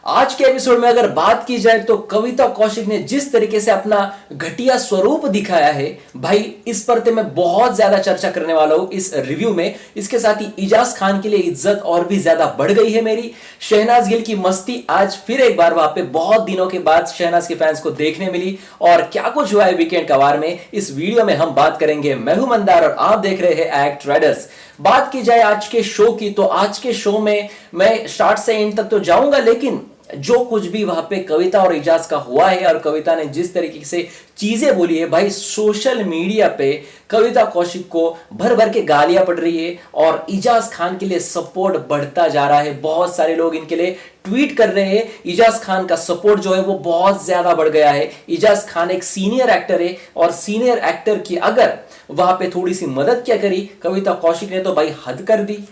आज के एपिसोड में अगर बात की जाए तो कविता कौशिक ने जिस तरीके से अपना घटिया स्वरूप दिखाया है भाई, इस पर तो मैं बहुत ज्यादा चर्चा करने वाला हूं इस रिव्यू में। इसके साथ ही इजाज खान के लिए इज्जत और भी ज्यादा बढ़ गई है मेरी। शहनाज गिल की मस्ती आज फिर एक बार वहां पे बहुत दिनों के बाद शहनाज के फैंस को देखने मिली, और क्या कुछ हुआ है वीकेंड कवार में इस वीडियो में हम बात करेंगे। मैं हूं मंदार और आप देख रहे हैं एक्ट राइडर्स। बात की जाए आज के शो की तो आज के शो में मैं स्टार्ट से एंड तक तो जाऊंगा, लेकिन जो कुछ भी वहां पे कविता और इजाज का हुआ है और कविता ने जिस तरीके से चीजें बोली है भाई, सोशल मीडिया पे कविता कौशिक को भर भर के गालियां पड़ रही है और इजाज खान के लिए सपोर्ट बढ़ता जा रहा है। बहुत सारे लोग इनके लिए ट्वीट कर रहे हैं। इजाज खान का सपोर्ट जो है वो बहुत ज्यादा बढ़ गया है। इजाज खान एक सीनियर एक्टर है और सीनियर एक्टर की अगर वहां पे थोड़ी सी मदद क्या करी कविता कौशिक ने तो भाई हद कर दी।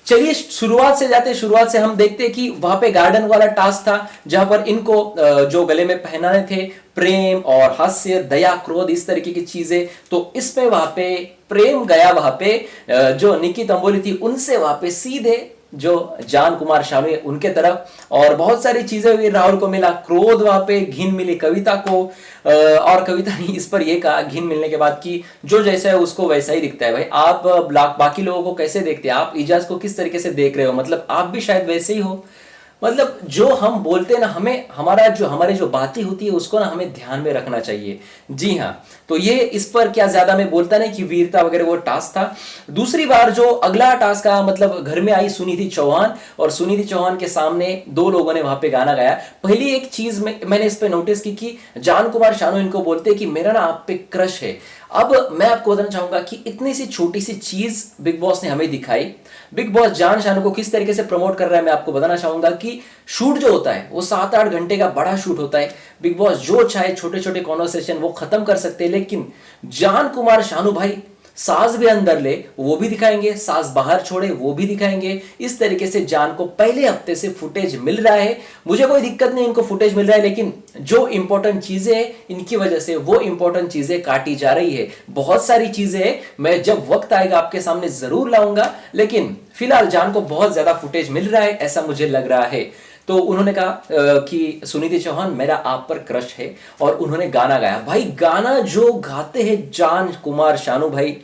चलिए शुरुआत से जाते, शुरुआत से हम देखते हैं कि वहां पे गार्डन वाला टास्क था जहां पर इनको जो गले में पहनाने थे प्रेम और हास्य, दया, क्रोध, इस तरीके की चीजें। तो इसमें वहां पे प्रेम गया वहां पे जो निकी तंबोली थी उनसे वहां पे सीधे जो जान कुमार शानू है उनके तरफ, और बहुत सारी चीजें हुई। राहुल को मिला क्रोध, वहां पे घिन मिली कविता को, और कविता ने इस पर यह कहा घिन मिलने के बाद कि जो जैसा है उसको वैसा ही दिखता है। भाई आप बाकी लोगों को कैसे देखते हैं, आप इजाज को किस तरीके से देख रहे हो, मतलब आप भी शायद वैसे ही हो। मतलब जो हम बोलते हैं ना, हमें हमारे जो बातें होती है उसको ना हमें ध्यान में रखना चाहिए। जी हाँ, तो ये इस पर क्या ज्यादा मैं बोलता नहीं कि वीरता वगैरह वो टास्क था। दूसरी बार जो अगला टास्क का मतलब घर में आई सुनिधि चौहान, और सुनिधि चौहान के सामने दो लोगों ने वहां पे गाना गाया। पहली एक चीज मैंने इस पे नोटिस की कि जान कुमार शानू इनको बोलते हैं कि मेरा ना आप पे क्रश है। अब मैं आपको बताना चाहूंगा कि इतनी सी छोटी सी चीज बिग बॉस ने हमें दिखाई। बिग बॉस जान शानू को किस तरीके से प्रमोट कर रहा है मैं आपको बताना चाहूंगा कि शूट जो होता है वो 7-8 घंटे का बड़ा शूट होता है। बिग बॉस जो चाहे छोटे छोटे कॉन्वर्सेशन वो खत्म कर सकते हैं, लेकिन जान कुमार शानू भाई सास भी अंदर ले वो भी दिखाएंगे, सास बाहर छोड़े वो भी दिखाएंगे। इस तरीके से जान को पहले हफ्ते से फुटेज मिल रहा है। मुझे कोई दिक्कत नहीं इनको फुटेज मिल रहा है, लेकिन जो इंपॉर्टेंट चीजें हैं इनकी वजह से वो इंपॉर्टेंट चीजें काटी जा रही है। बहुत सारी चीजें मैं जब वक्त आएगा आपके सामने जरूर लाऊंगा, लेकिन फिलहाल जान को बहुत ज्यादा फुटेज मिल रहा है ऐसा मुझे लग रहा है। तो उन्होंने कहा कि सुनिधि चौहान मेरा आप पर क्रश है, और उन्होंने गाना गाया। भाई गाना जो गाते हैं जान कुमार शानू भाई,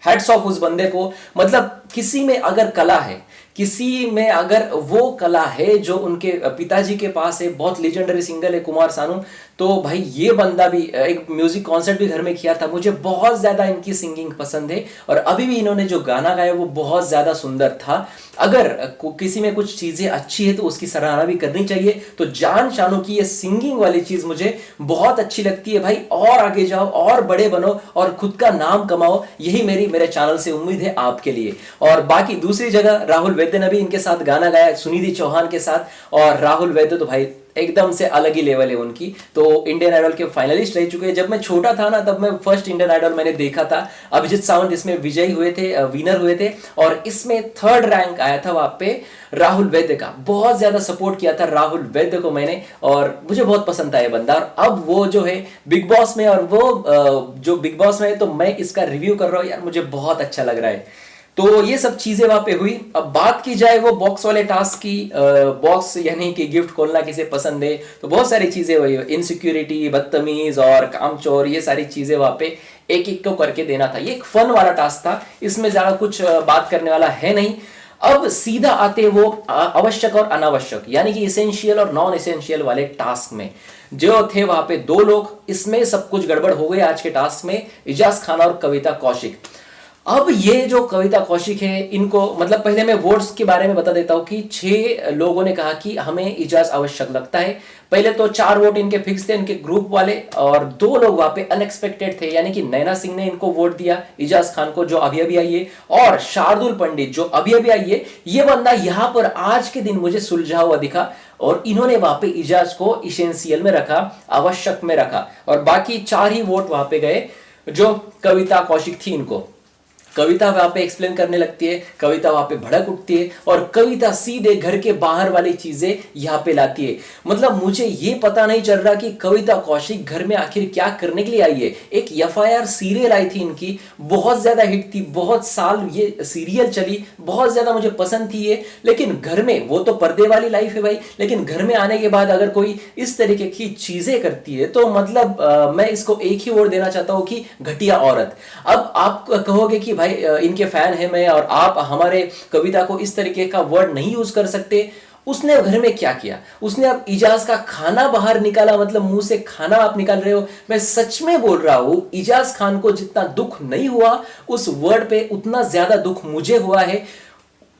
हेड्स ऑफ उस बंदे को। मतलब किसी में अगर कला है, किसी में अगर वो कला है जो उनके पिताजी के पास है, बहुत लेजेंडरी सिंगर है कुमार शानू, तो भाई ये बंदा भी एक म्यूजिक कॉन्सर्ट भी घर में किया था। मुझे बहुत ज्यादा इनकी सिंगिंग पसंद है, और अभी भी इन्होंने जो गाना गाया वो बहुत ज्यादा सुंदर था। अगर किसी में कुछ चीजें अच्छी है तो उसकी सराहना भी करनी चाहिए। तो जान शानू की ये सिंगिंग वाली चीज मुझे बहुत अच्छी लगती है भाई। और आगे जाओ और बड़े बनो और खुद का नाम कमाओ, यही मेरे चैनल से उम्मीद है आपके लिए। और बाकी दूसरी जगह राहुल वैद्य ने भी इनके साथ गाना गाया सुनिधि चौहान के साथ, और राहुल वैद्य तो भाई एकदम से अलग ही लेवल है उनकी। तो इंडियन आइडल के फाइनलिस्ट रह चुके हैं। जब मैं छोटा था ना तब मैं फर्स्ट इंडियन आइडल मैंने देखा था। अभिजीत सावंत इसमें विजयी हुए थे, विनर हुए थे, और इसमें 3rd रैंक आया था वहां पे राहुल वैद्य का। बहुत ज्यादा सपोर्ट किया था राहुल वैद्य को मैंने, और मुझे बहुत पसंद था ये बंदा। और अब वो जो है बिग बॉस में, और वो जो बिग बॉस में है, तो मैं इसका रिव्यू कर रहा हूं यार, मुझे बहुत अच्छा लग रहा है। तो ये सब चीजें वहां पे हुई। अब बात की जाए वो बॉक्स वाले टास्क की, बॉक्स यानी कि गिफ्ट खोलना किसे पसंद है, तो बहुत सारी चीजें हुई। इनसिक्योरिटी, बदतमीज और कामचोर, ये सारी चीजें वहां पे एक एक को करके देना था। ये एक फन वाला टास्क था, इसमें ज्यादा कुछ बात करने वाला है नहीं। अब सीधा आते वो आवश्यक और अनावश्यक, यानी कि इसेंशियल और नॉन इसेंशियल वाले टास्क में। जो थे वहां पे 2 लोग, इसमें सब कुछ गड़बड़ हो गई आज के टास्क में, इजाज खान और कविता कौशिक। अब ये जो कविता कौशिक है इनको, मतलब पहले मैं वोट्स के बारे में बता देता हूं कि 6 लोगों ने कहा कि हमें इजाज आवश्यक लगता है। पहले तो 4 वोट इनके फिक्स थे, इनके ग्रुप वाले, और 2 लोग वहां पे अनएक्सपेक्टेड थे, यानी कि नैना सिंह ने इनको वोट दिया इजाज खान को जो अभी अभी आई है, और शार्दुल पंडित जो अभी अभी आई है। ये बंदा यहां पर आज के दिन मुझे सुलझा हुआ दिखा, और इन्होंने वहां पे इजाज को इसेंशियल में रखा, आवश्यक में रखा, और बाकी 4 ही वोट वहां पे गए जो कविता कौशिक थी इनको। कविता वहां पे एक्सप्लेन करने लगती है, कविता वहां पे भड़क उठती है और कविता सीधे घर के बाहर वाली चीजें यहां पे लाती है। मतलब मुझे ये पता नहीं चल रहा कि कविता कौशिक घर में आखिर क्या करने के लिए आई है। एक एफआईआर सीरियल आई थी इनकी, बहुत ज्यादा हिट थी, बहुत साल ये सीरियल चली, बहुत ज्यादा मुझे पसंद थी ये। लेकिन घर में, वो तो पर्दे वाली लाइफ है भाई, लेकिन घर में आने के बाद अगर कोई इस तरीके की चीजें करती है तो मतलब मैं इसको एक ही वर्ड देना चाहता हूं कि घटिया औरत। अब आप कहोगे कि भाई इनके फैन है मैं और आप हमारे कविता को इस तरीके का वर्ड नहीं यूज कर सकते। उसने घर में क्या किया, उसने अब इजाज का खाना बाहर निकाला, मतलब मुंह से खाना आप निकाल रहे हो। मैं सच में बोल रहा हूं, इजाज खान को जितना दुख नहीं हुआ उस वर्ड पे, उतना ज्यादा दुख मुझे हुआ है।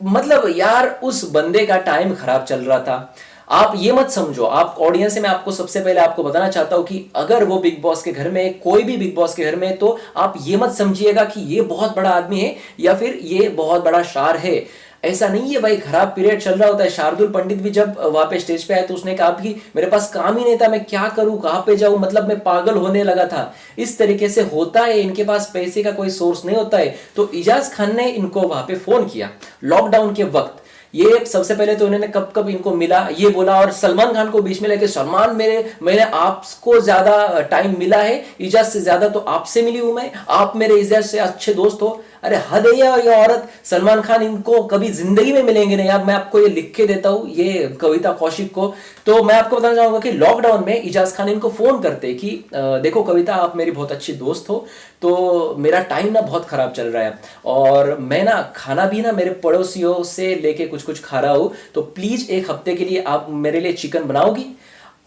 मतलब यार उस बंदे का टाइम खराब चल रहा था। आप ये मत समझो, आप ऑडियंस से मैं आपको सबसे पहले आपको बताना चाहता हूं कि अगर वो बिग बॉस के घर में, कोई भी बिग बॉस के घर में, तो आप ये मत समझिएगा कि ये बहुत बड़ा आदमी है या फिर ये बहुत बड़ा शार है। ऐसा नहीं है भाई, खराब पीरियड चल रहा होता है। शार्दुल पंडित भी जब वहां पे स्टेज पे आए तो उसने कहा कि मेरे पास काम ही नहीं था, मैं क्या करूं, कहां पे जाऊं, मतलब मैं पागल होने लगा था। इस तरीके से होता है, इनके पास पैसे का कोई सोर्स नहीं होता है। तो इजाज खान ने इनको वहां पे फोन किया लॉकडाउन के वक्त। ये सबसे पहले तो इन्होंने कब कब इनको मिला ये बोला, और सलमान खान को बीच में लेके, सलमान मैंने आपको ज्यादा टाइम मिला है, इजाज से ज्यादा तो आपसे मिली हूं मैं, आप मेरे इजाज से अच्छे दोस्त हो। अरे हद है ये औरत। सलमान खान इनको कभी जिंदगी में मिलेंगे नहीं यार, मैं आपको ये लिख के देता हूं, ये कविता कौशिक को। तो मैं आपको बताना चाहूंगा कि लॉकडाउन में इजाज खान इनको फोन करते कि देखो कविता, आप मेरी बहुत अच्छी दोस्त हो, तो मेरा टाइम ना बहुत खराब चल रहा है और मैं ना खाना भी ना मेरे पड़ोसियों से लेके कुछ कुछ खा रहा हूं, तो प्लीज एक हफ्ते के लिए आप मेरे लिए चिकन बनाओगी।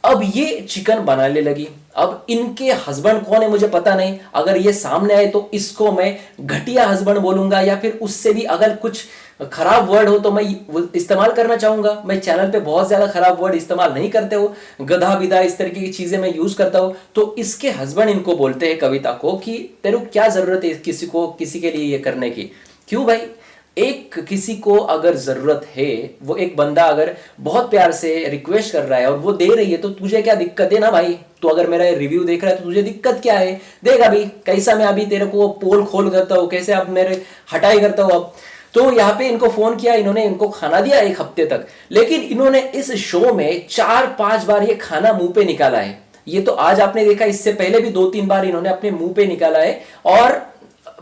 अब ये चिकन बनाने लगी। अब इनके हस्बैंड कौन है मुझे पता नहीं, अगर ये सामने आए तो इसको मैं घटिया हस्बैंड बोलूंगा या फिर उससे भी अगर कुछ खराब वर्ड हो तो मैं इस्तेमाल करना चाहूंगा। मैं चैनल पे बहुत ज्यादा खराब वर्ड इस्तेमाल नहीं करते हो, गधा बिधा इस तरीके की चीजें मैं यूज करता हूं। तो इसके हस्बैंड इनको बोलते हैं कविता को कि तेरे को क्या जरूरत है किसी के लिए ये करने की। क्यों भाई, एक किसी को अगर जरूरत है, वो एक बंदा अगर बहुत प्यार से रिक्वेस्ट कर रहा है और वो दे रही है, तो तुझे क्या दिक्कत है ना भाई। तो अगर मेरा रिव्यू देख रहा है तो तुझे दिक्कत क्या है, देख अभी कैसा मैं अभी तेरे को पोल खोल करता हूं, कैसे आप मेरे हटाई करता हूं। अब तो यहाँ पे इनको फोन किया, इन्होंने इनको खाना दिया एक हफ्ते तक, लेकिन इन्होंने इस शो में 4-5 बार ये खाना मुंह पे निकाला है। ये तो आज आपने देखा, इससे पहले भी 2-3 बार इन्होंने अपने मुंह पे निकाला है। और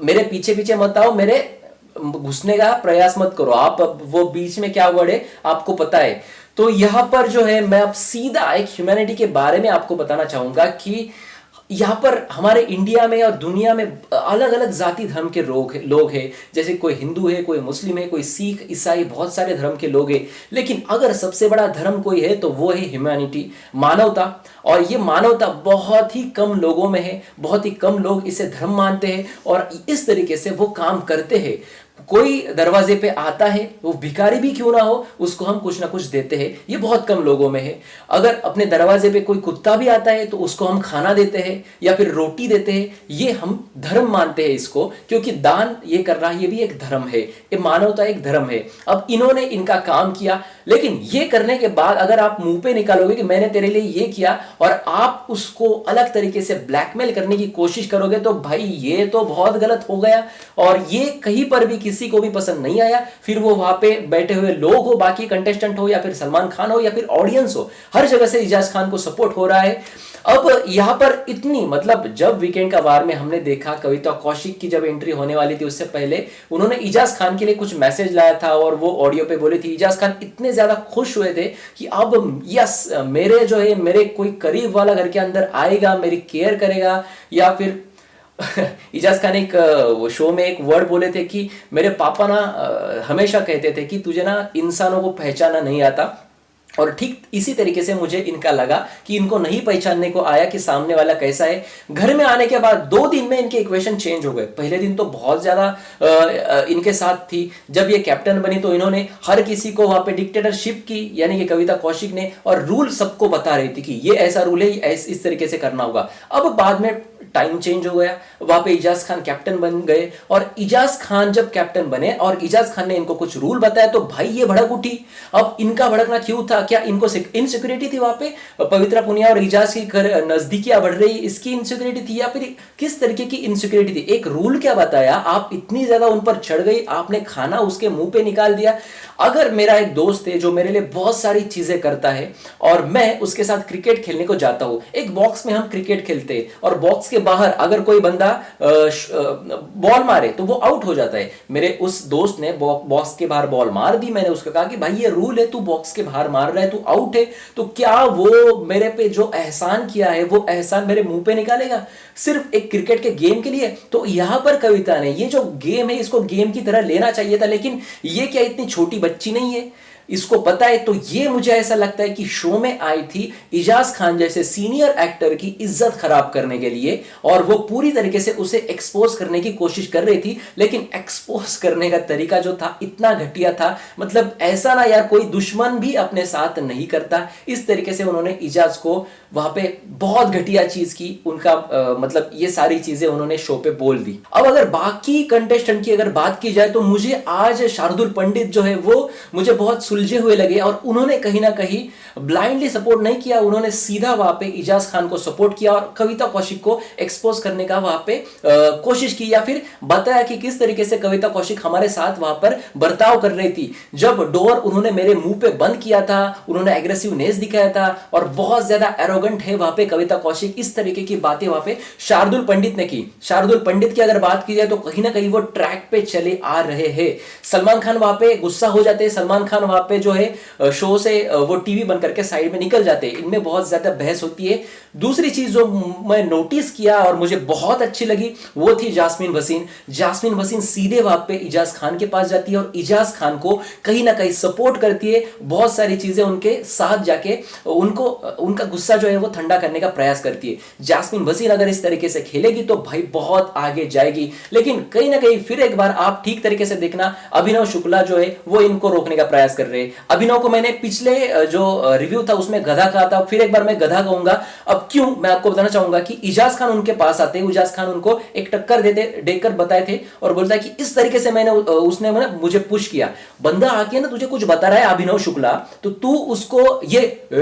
मेरे पीछे पीछे मत आओ, मेरे घुसने का प्रयास मत करो आप, वो बीच में क्या वर्ड है आपको पता है। तो यहां पर जो है मैं अब सीधा एक ह्यूमैनिटी के बारे में आपको बताना चाहूंगा कि यहां पर हमारे इंडिया में और दुनिया में अलग अलग जाति धर्म के लोग हैं। जैसे कोई हिंदू है, कोई मुस्लिम है, कोई सिख, ईसाई, बहुत सारे धर्म के लोग हैं। लेकिन अगर सबसे बड़ा धर्म कोई है तो वो है ह्यूमैनिटी, मानवता। और ये मानवता बहुत ही कम लोगों में है, बहुत ही कम लोग इसे धर्म मानते हैं और इस तरीके से वो काम करते हैं। कोई दरवाजे पे आता है, वो भिखारी भी क्यों ना हो, उसको हम कुछ ना कुछ देते हैं, ये बहुत कम लोगों में है। अगर अपने दरवाजे पे कोई कुत्ता भी आता है तो उसको हम खाना देते हैं या फिर रोटी देते हैं, ये हम धर्म मानते हैं इसको, क्योंकि दान ये कर रहा है, ये भी एक धर्म है, ये मानवता एक धर्म है। अब इन्होंने इनका काम किया, लेकिन ये करने के बाद अगर आप मुंह पे निकालोगे कि मैंने तेरे लिए ये किया और आप उसको अलग तरीके से ब्लैकमेल करने की कोशिश करोगे, तो भाई ये तो बहुत गलत हो गया। और ये कहीं पर भी किसी को भी पसंद नहीं आया। फिर वो वहां पे बैठे हुए लोग हो, बाकी कंटेस्टेंट हो या फिर सलमान खान हो या फिर ऑडियंस हो, हर जगह से इजाज खान को सपोर्ट हो रहा है। अब यहां पर इतनी, मतलब जब वीकेंड का वार में हमने देखा कविता कौशिक की जब एंट्री होने वाली थी, उससे पहले उन्होंने इजाज खान के लिए कुछ मैसेज लाया था और वो ऑडियो पे बोली थी। इजाज खान इतने ज्यादा खुश हुए थे कि अब यस, मेरे जो है मेरे कोई करीब वाला घर के अंदर आएगा, मेरी केयर करेगा। या फिर इजाज खान एक वो शो में एक वर्ड बोले थे कि मेरे पापा ना हमेशा कहते थे कि तुझे ना इंसानों को पहचाना नहीं आता। और ठीक इसी तरीके से मुझे इनका लगा कि इनको नहीं पहचानने को आया कि सामने वाला कैसा है। घर में आने के बाद 2 दिन में इनके इक्वेशन चेंज हो गए। पहले दिन तो बहुत ज्यादा इनके साथ थी, जब ये कैप्टन बनी तो इन्होंने हर किसी को वहां पे डिक्टेटरशिप की, यानी कि कविता कौशिक ने, और रूल सबको बता रही थी कि ये ऐसा रूल है, इस तरीके से करना होगा। अब बाद में टाइम चेंज हो गया, वहां पे इजाज खान कैप्टन बन गए, और इजाज खान जब कैप्टन बने और इजाज खान ने इनको कुछ रूल बताया तो भाई ये भड़क उठी। अब इनका भड़कना क्यों था? क्या इनको इनसिक्योरिटी थी वहां पे? पवित्रा पुनिया और इजाज की नजदीकियां बढ़ रही, इसकी इनसिक्योरिटी थी, या फिर किस तरीके की इनसिक्योरिटी थी? एक रूल क्या बताया, आप इतनी ज्यादा उन पर चढ़ गई, आपने खाना उसके मुंह पे निकाल दिया। अगर मेरा एक दोस्त है जो मेरे लिए बहुत सारी चीजें करता है और मैं उसके साथ क्रिकेट खेलने को जाता हूं, एक बॉक्स में हम क्रिकेट खेलते हैं और बॉक्स के बाहर अगर कोई बंदा बॉल मारे तो वो आउट हो जाता है। मेरे उस दोस्त ने बॉक्स के बाहर बॉल मार दी, मैंने उसको कहा कि भाई ये रूल है, तू बॉक्स के बाहर मार रहा है, तू आउट है। तो क्या वो मेरे पे जो एहसान किया है वो एहसान मेरे मुंह पे निकालेगा सिर्फ एक क्रिकेट के गेम के लिए? तो यहां पर कविता ने ये जो गेम है इसको गेम की तरह लेना चाहिए था, लेकिन ये क्या इतनी छोटी बच्ची नहीं है, इसको पता है। तो ये मुझे ऐसा लगता है कि शो में आई थी इजाज खान जैसे सीनियर एक्टर की इज्जत खराब करने के लिए, और वो पूरी तरीके से उसे एक्सपोज करने की कोशिश कर रही थी, लेकिन एक्सपोज करने का तरीका जो था इतना घटिया था। मतलब ऐसा ना यार, कोई दुश्मन भी अपने साथ नहीं करता। इस तरीके से उन्होंने इजाज को वहां पे बहुत घटिया चीज की, उनका मतलब ये सारी चीजें उन्होंने शो पे बोल दी। अब अगर बाकी कंटेस्टेंट की अगर बात की जाए तो मुझे आज शार्दुल पंडित जो है वो मुझे बहुत सुलझे हुए लगे, और उन्होंने कहीं ना कहीं ब्लाइंडली सपोर्ट नहीं किया, उन्होंने सीधा वहां पे इजाज खान को सपोर्ट किया और कविता कौशिक को एक्सपोज करने का वहां पे कोशिश की, या फिर बताया कि किस तरीके से कविता कौशिक हमारे साथ वहां पर बर्ताव कर रही थी। जब डोर उन्होंने मेरे मुंह पे बंद किया था, उन्होंने एग्रेसिवनेस दिखाया था और बहुत ज्यादा एरोगेंट है वहां पे कविता कौशिक, इस तरीके की बातें वहां पे शार्दुल पंडित ने की। शार्दुल पंडित की अगर बात की जाए तो कहीं ना कहीं वो ट्रैक पे चले आ रहे हैं। सलमान खान वहां पे गुस्सा हो जाते हैं, सलमान खान वहां पे जो है शो से वो टीवी बंद करके साइड में निकल जाते हैं, इनमें बहुत ज्यादा बहस होती है। दूसरी चीज जो मैं नोटिस किया और मुझे बहुत अच्छी लगी वो थी जास्मीन भसीन। जास्मीन भसीन सीधे वहां पे इजाज खान के पास जाती है और इजाज खान को कहीं ना कहीं सपोर्ट करती है, बहुत सारी चीजें उनके साथ जाके उनको उनका गुस्सा जो है वो ठंडा करने का प्रयास करती है। जास्मीन भसीन अगर इस तरीके से खेलेगी तो भाई बहुत आगे जाएगी, लेकिन कहीं ना कहीं फिर एक बार आप ठीक तरीके से देखना, अभिनव शुक्ला जो है वो इनको रोकने का प्रयास कर रहे हैं। अभिनव को मैंने पिछले जो रिव्यू था उसमें गधा कहा था, फिर एक बार मैं गधा कहूंगा। अब क्यों, मैं आपको बताना चाहूंगा कि इजाज खान उनके पास आते, इजाज खान उनको एक टक्कर देकर बताए थे और बोलता है कि इस तरीके से उसने मुझे पुश किया। बंदा आके ना तुझे कुछ बता रहा है अभिनव शुक्ला, तो तू उसको ये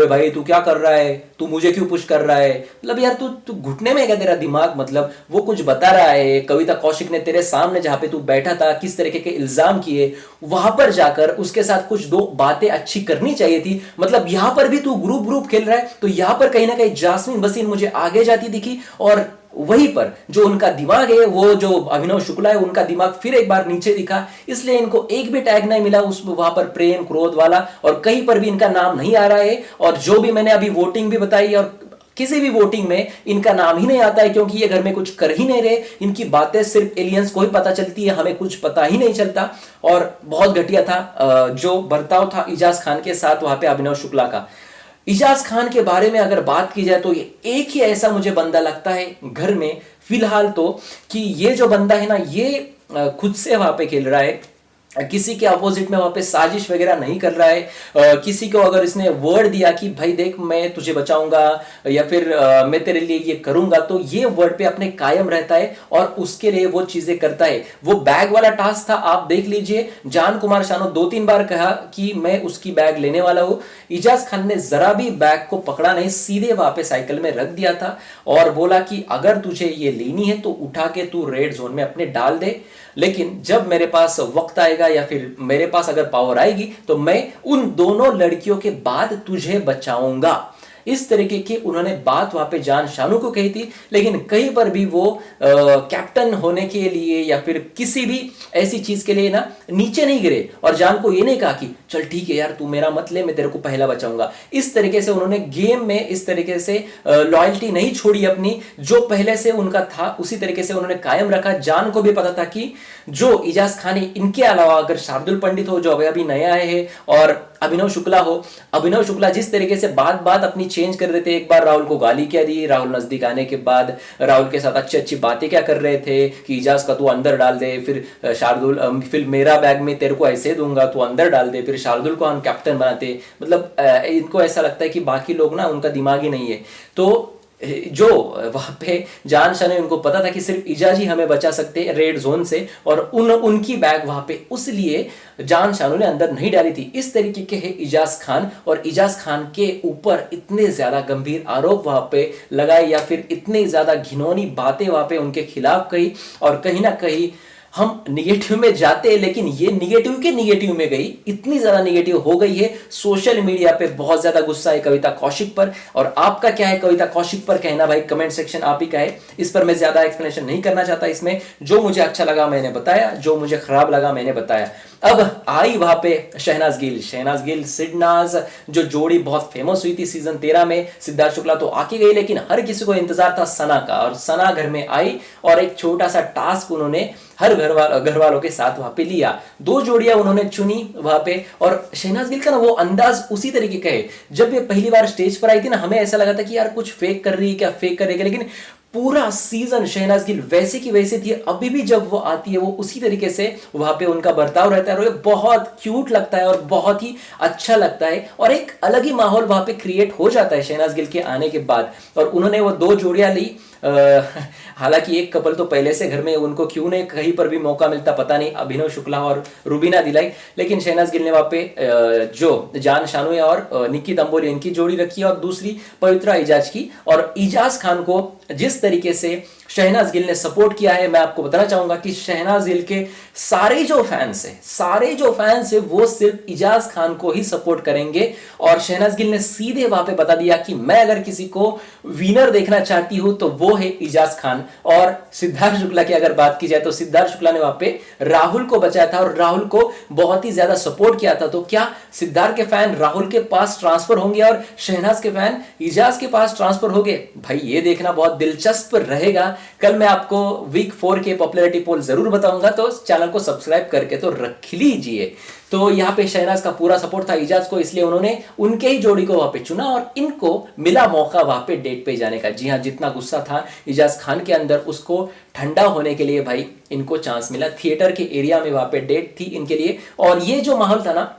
भाई तू क्या कर रहा है, तू मुझे क्यों पुश कर रहा है? मतलब यार तू घुटने में क्या तेरा दिमाग? मतलब वो कुछ बता रहा है, कविता कौशिक ने तेरे सामने जहां पे तू बैठा था किस तरीके के इल्जाम किए, वहां पर जाकर उसके साथ कुछ दो बातें अच्छी करनी चाहिए थी। मतलब यहां पर भी तू ग्रुप खेल रहा है, तो यहां पर कहीं ना कहीं जास्मीन भसीन मुझे आगे जाती दिखी, और वहीं पर जो उनका दिमाग है, वो जो अभिनव शुक्ला है उनका दिमाग फिर एक बार नीचे दिखा, इसलिए इनको एक भी टैग नहीं मिला उस वहां पर प्रेम क्रोध वाला, और कहीं पर भी इनका नाम नहीं आ रहा है। और जो भी मैंने अभी वोटिंग भी बताई, और किसी भी वोटिंग में इनका नाम ही नहीं आता है, क्योंकि ये घर में कुछ कर ही नहीं रहे, इनकी बातें सिर्फ एलियंस को ही पता चलती है, हमें कुछ पता ही नहीं चलता। और बहुत घटिया था जो बर्ताव था इजाज खान के साथ वहां पे अभिनव शुक्ला का। इजाज खान के बारे में अगर बात की जाए तो ये एक ही ऐसा मुझे बंदा लगता है घर में फिलहाल तो, कि ये जो बंदा है ना ये खुद से वहां पे खेल रहा है, किसी के अपोजिट में वहां पे साजिश वगैरह नहीं कर रहा है। किसी को अगर इसने वर्ड दिया कि भाई देख मैं तुझे बचाऊंगा या फिर मैं तेरे लिए ये करूंगा, तो ये वर्ड पे अपने कायम रहता है और उसके लिए वो चीजें करता है। वो बैग वाला टास्क था, आप देख लीजिए, जान कुमार शानो 2-3 बार कहा कि मैं उसकी बैग लेने वाला हूं, इजाज खान ने जरा भी बैग को पकड़ा नहीं, सीधे वहां पे साइकिल में रख दिया था और बोला कि अगर तुझे ये लेनी है तो उठा के तू रेड जोन में अपने डाल दे, लेकिन जब मेरे पास वक्त आएगा या फिर मेरे पास अगर पावर आएगी तो मैं उन दोनों लड़कियों के बाद तुझे बचाऊंगा। इस तरीके की उन्होंने बात वहां पे जान शानू को कही थी, लेकिन कहीं पर भी वो कैप्टन होने के लिए या फिर किसी भी ऐसी चीज के लिए ना नीचे नहीं गिरे और जान को ये नहीं कहा कि चल ठीक है यार तू मेरा मत ले, मैं तेरे को पहला बचाऊंगा। इस तरीके से उन्होंने गेम में इस तरीके से लॉयल्टी नहीं छोड़ी अपनी, जो पहले से उनका था उसी तरीके से उन्होंने कायम रखा। जान को भी पता था कि जो इजाज खान है इनके अलावा अगर शार्दुल पंडित हो जो अभी नया आए हैं और अभिनव शुक्ला हो, अभिनव शुक्ला जिस तरीके से बात अपनी चेंज कर रहे थे, एक बार राहुल को गाली क्या दी, राहुल नजदीक आने के बाद राहुल के साथ अच्छी अच्छी बातें क्या कर रहे थे कि इजाज का तू अंदर डाल दे, फिर शार्दुल फिर मेरा बैग में तेरे को ऐसे दूंगा तू अंदर डाल दे, फिर शार्दुल को हम कैप्टन बनाते। मतलब इनको ऐसा लगता है कि बाकी लोग ना उनका दिमाग ही नहीं है। तो जो वहां पे जान शाह ने उनको पता था कि सिर्फ इजाज ही हमें बचा सकते हैं रेड जोन से, और उनकी बैग वहां पे उसलिए जान शाह ने अंदर नहीं डाली थी। इस तरीके के है इजाज खान, और इजाज खान के ऊपर इतने ज्यादा गंभीर आरोप वहां पे लगाए या फिर इतनी ज्यादा घिनौनी बातें वहां पे उनके खिलाफ कही, और कहीं ना कहीं हम निगेटिव में जाते हैं, लेकिन ये निगेटिव के निगेटिव में गई, इतनी ज्यादा निगेटिव हो गई है। सोशल मीडिया पे बहुत ज्यादा गुस्सा है कविता कौशिक पर। और आपका क्या है कविता कौशिक पर कहना भाई, कमेंट सेक्शन आप ही का है। इस पर मैं ज्यादा एक्सप्लेनेशन नहीं करना चाहता। इसमें जो मुझे अच्छा लगा मैंने बताया, जो मुझे खराब लगा मैंने बताया। अब आई वहां पे शहनाज गिल सिडनाज, जो जोड़ी बहुत फेमस हुई थी सीजन 13 में। सिद्धार्थ शुक्ला तो आके गई, लेकिन हर किसी को इंतजार था सना का, और सना घर में आई और एक छोटा सा टास्क उन्होंने हर घर वालों के साथ वहां पे लिया। 2 जोड़ियां उन्होंने चुनी वहां पे, और शहनाज गिल का ना वो अंदाज उसी तरीके का है। जब ये पहली बार स्टेज पर आई थी ना, हमें ऐसा लगा था कि यार कुछ फेक कर रही है क्या, फेक कर रही है, लेकिन पूरा सीजन शहनाज गिल वैसे की वैसे थी। अभी भी जब वो आती है वो उसी तरीके से वहां पे उनका बर्ताव रहता है, और ये बहुत क्यूट लगता है और बहुत ही अच्छा लगता है, और एक अलग ही माहौल वहां पे क्रिएट हो जाता है शहनाज गिल के आने के बाद। और उन्होंने वो 2 जोड़ियां ली। हालांकि एक कपल तो पहले से घर में, उनको क्यों नहीं कहीं पर भी मौका मिलता पता नहीं, अभिनव शुक्ला और रुबीना दिलाई, लेकिन शहनाज गिल ने वहां पे जो जान शानुया और निक्की दम्बोली इनकी जोड़ी रखी, और दूसरी पवित्रा इजाज की। और इजाज खान को जिस तरीके से शहनाज गिल ने सपोर्ट किया है, मैं आपको बताना चाहूंगा कि शहनाज गिल के सारे जो फैंस है वो सिर्फ इजाज खान को ही सपोर्ट करेंगे। और शहनाज गिल ने सीधे वहां पे बता दिया कि मैं अगर किसी को विनर देखना चाहती हूं तो वो है इजाज खान। और सिद्धार्थ शुक्ला की अगर बात की जाए तो सिद्धार्थ शुक्ला ने वहां पे राहुल को बचाया था और राहुल को बहुत ही ज्यादा सपोर्ट किया था। तो क्या सिद्धार्थ के फैन राहुल के पास ट्रांसफर होंगे और शहनाज के फैन इजाज के पास ट्रांसफर होंगे? भाई ये देखना बहुत दिलचस्प रहेगा। कल मैं आपको वीक 4 के पॉपुलैरिटी पोल जरूर बताऊंगा, तो चैनल को सब्सक्राइब करके तो रख लीजिए। तो यहाँ पे शहनाज का पूरा सपोर्ट था इजाज को, इसलिए उन्होंने उनके ही जोड़ी को वहां पे चुना और इनको मिला मौका वहां पे डेट पे जाने का। जी हाँ, जितना गुस्सा था इजाज खान के अंदर उसको ठंडा होने के लिए भाई इनको चांस मिला। थिएटर के एरिया में वहां पे डेट थी इनके लिए, और ये जो माहौल था ना,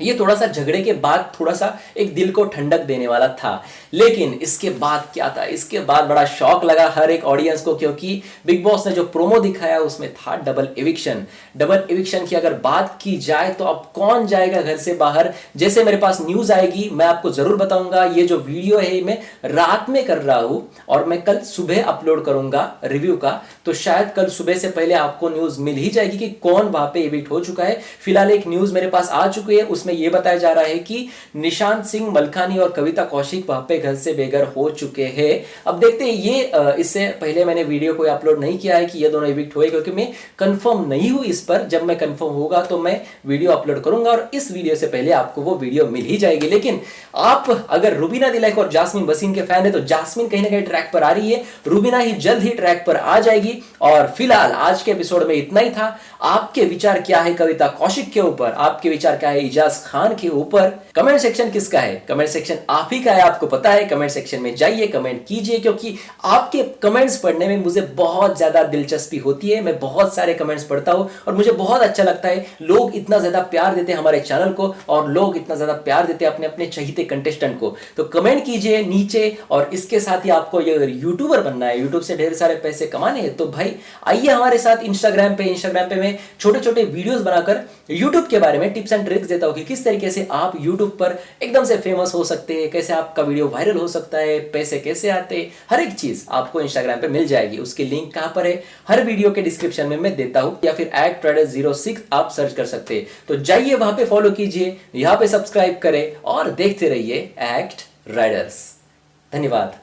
ये थोड़ा सा झगड़े के बाद थोड़ा सा एक दिल को ठंडक देने वाला था। लेकिन इसके बाद क्या था, इसके बाद बड़ा शॉक लगा हर एक ऑडियंस को, क्योंकि बिग बॉस ने जो प्रोमो दिखाया उसमें था डबल एविक्शन की अगर बात की जाए तो अब कौन जाएगा घर से बाहर। जैसे मेरे पास न्यूज आएगी मैं आपको जरूर बताऊंगा। ये जो वीडियो है मैं रात में कर रहा हूं और मैं कल सुबह अपलोड करूंगा रिव्यू का, तो शायद कल सुबह से पहले आपको न्यूज मिल ही जाएगी कि कौन वहां पे एविक्ट हो चुका है। फिलहाल एक न्यूज मेरे पास आ चुकी है, उसमें यह बताया जा रहा है कि निशांत सिंह मलखानी और कविता कौशिक वहां पे घर से बेघर हो चुके हैं। अब देखते हैं, ये इससे पहले मैंने वीडियो कोई अपलोड नहीं किया है कि ये दोनों एविक्ट हुए, क्योंकि मैं कंफर्म नहीं हूं इस पर। जब मैं कंफर्म होगा तो मैं वीडियो अपलोड करूंगा और इस वीडियो से पहले आपको वो वीडियो मिल ही जाएगी। लेकिन आप अगर रुबीना दिलाइक और जास्मिन वसीम के फैन है तो जास्मिन कहीं ना कहीं ट्रैक पर आ रही है, रुबीना ही जल्द ही ट्रैक पर आ जाएगी। और फिलहाल आज के एपिसोड में इतना ही था। आपके विचार क्या है कविता कौशिक के ऊपर, आपके विचार क्या है इजाज खान के ऊपर? कमेंट सेक्शन किसका है? कमेंट सेक्शन आप ही का है, आपको पता है। कमेंट सेक्शन में जाइए, कमेंट कीजिए, क्योंकि आपके कमेंट्स पढ़ने में मुझे बहुत ज्यादा दिलचस्पी होती है। मैं बहुत सारे कमेंट्स पढ़ता हूं और मुझे बहुत अच्छा लगता है। लोग इतना ज्यादा प्यार देते हैं हमारे चैनल को और लोग इतना ज्यादा प्यार देते हैं अपने अपने चहीते कंटेस्टेंट को। तो कमेंट कीजिए नीचे। और इसके साथ ही आपको अगर यूट्यूबर बनना है, यूट्यूब से ढेर सारे पैसे कमाने हैं, तो भाई आइए हमारे साथ इंस्टाग्राम पे मैं छोटे छोटे वीडियोस बनाकर यूट्यूब के बारे में टिप्स एंड ट्रिक्स देता हूं कि किस तरीके से आप यूट्यूब पर एकदम से फेमस हो सकते हैं, कैसे आपका वीडियो वायरल हो सकता है, पैसे कैसे आते हैं, हर एक चीज आपको इंस्टाग्राम पे मिल जाएगी। उसकी लिंक कहां पर है? हर वीडियो के डिस्क्रिप्शन में मैं देता हूं, या फिर @Traders06 आप सर्च कर सकते हैं। तो जाइए वहां पे फॉलो कीजिए, यहां पे सब्सक्राइब करें और देखते रहिए एक्ट राइडर्स। धन्यवाद।